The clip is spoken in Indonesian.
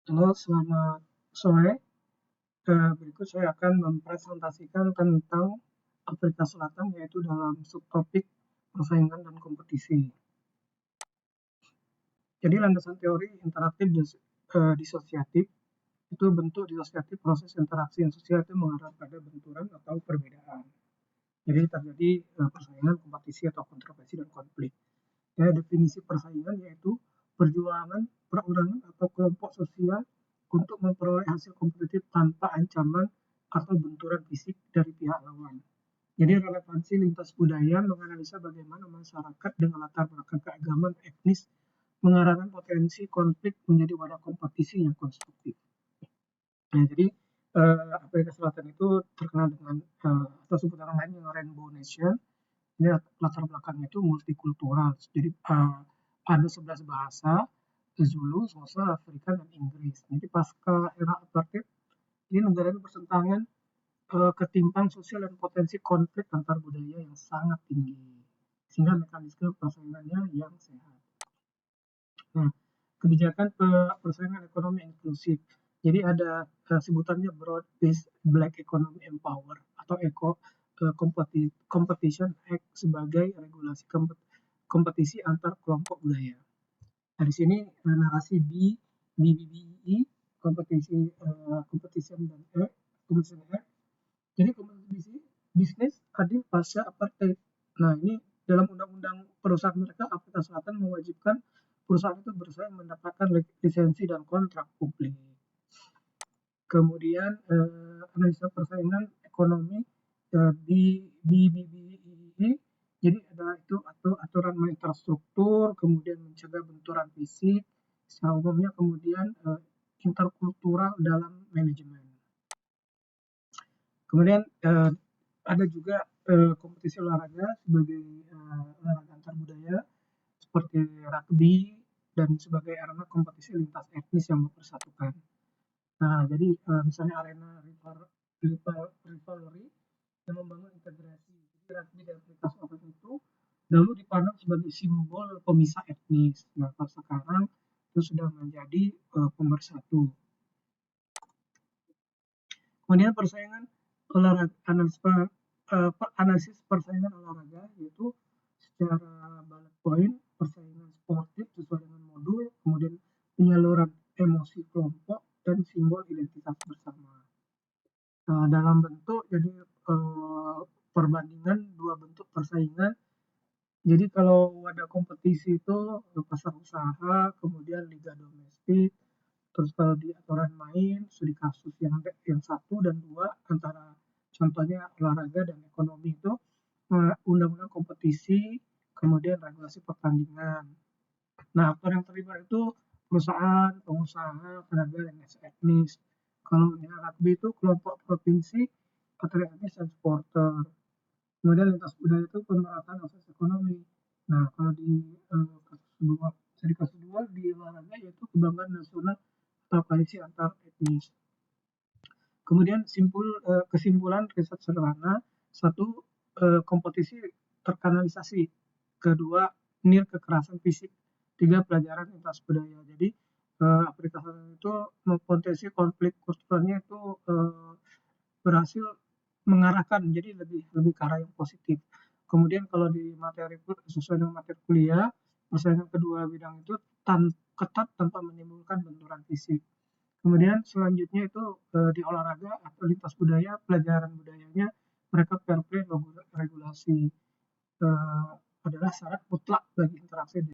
Halo, selamat sore. Berikut saya akan mempresentasikan tentang Afrika Selatan, yaitu dalam subtopik persaingan dan kompetisi. Jadi landasan teori interaktif disosiatif itu bentuk disosiatif proses interaksi yang sosial itu mengarah pada benturan atau perbedaan. Jadi terjadi persaingan, kompetisi atau kontroversi dan konflik. Ya, definisi persaingan yaitu perjuangan perorangan atau kelompok sosial untuk memperoleh hasil kompetitif tanpa ancaman atau benturan fisik dari pihak lawan. Jadi relevansi lintas budaya menganalisa bagaimana masyarakat dengan latar belakang keagamaan etnis mengarahkan potensi konflik menjadi wadah kompetisi yang konstruktif. Nah, jadi Afrika Selatan itu terkenal dengan atau sebutan lain yang Rainbow Nation. Ini latar belakangnya itu multikultural. Jadi ada 11 bahasa, Zulu, Xhosa, Afrika, dan Inggris. Jadi pasca era apartheid, ini negara ini bertentangan ketimpang sosial dan potensi konflik antar budaya yang sangat tinggi. Sehingga mekanisme persaingannya yang sehat. Nah, kebijakan persaingan ekonomi inklusif. Jadi ada sebutannya broad based black economy empower atau competition act sebagai regulasi kompetisi antar kelompok budaya. Nah, di sini narasi BBBE kompetisi competition dan competition act. Jadi kompetisi bisnis adil pasca apartheid. Nah, ini dalam undang-undang perusahaan mereka Afrika Selatan mewajibkan perusahaan itu bersaing mendapatkan lisensi dan kontrak publik. Kemudian analisa persaingan ekonomi di BBBE, jadi ada itu aturan infrastruktur, kemudian mencegah benturan fisik, secara umumnya kemudian interkultural dalam manajemen. Kemudian ada juga kompetisi olahraga sebagai olahraga antar budaya seperti rugby dan sebagai arena kompetisi lintas etnis yang mempersatukan. Nah, jadi misalnya arena rivalry yang membangun integrasi. Jadi rugby dan Afrika Selatan itu dahulu dipandang sebagai simbol pemisah etnis. Nah, sekarang itu sudah menjadi pemersatu. Kemudian persaingan olahraga, analisis persaingan olahraga yaitu secara bullet point, persaingan sportif sesuai dengan modul, kemudian penyaluran emosi kelompok dan simbol identitas bersama. Nah, dalam bentuk jadi perbandingan dua bentuk persaingan. Jadi kalau ada kompetisi itu pasar usaha, kemudian liga domestik, terus kalau di aturan main studi kasus yang satu dan dua antara contohnya olahraga dan ekonomi itu undang-undang kompetisi, kemudian regulasi pertandingan. Nah, aktor yang terlibat itu perusahaan, pengusaha, tenaga dan etnis. Kalau rugby itu kelompok provinsi, atlet etnis dan supporter. Kemudian lintas budaya itu pemerataan akses ekonomi. Nah, kalau di kasus dua di olahraga yaitu kebanggaan nasional atau koalisi antar etnis. Kemudian kesimpulan riset sederhana, satu kompetisi terkanalisasi, kedua nir kekerasan fisik, tiga pelajaran lintas budaya. Jadi Afrika Selatan itu potensi konflik kulturalnya itu berhasil mengarahkan jadi lebih ke arah yang positif. Kemudian kalau di materi sesuai dengan materi kuliah, persaingan kedua bidang itu ketat tanpa menimbulkan benturan fisik. Kemudian selanjutnya itu di olahraga atau lintas budaya, pelajaran budayanya mereka fair play regulasi adalah syarat mutlak bagi interaksi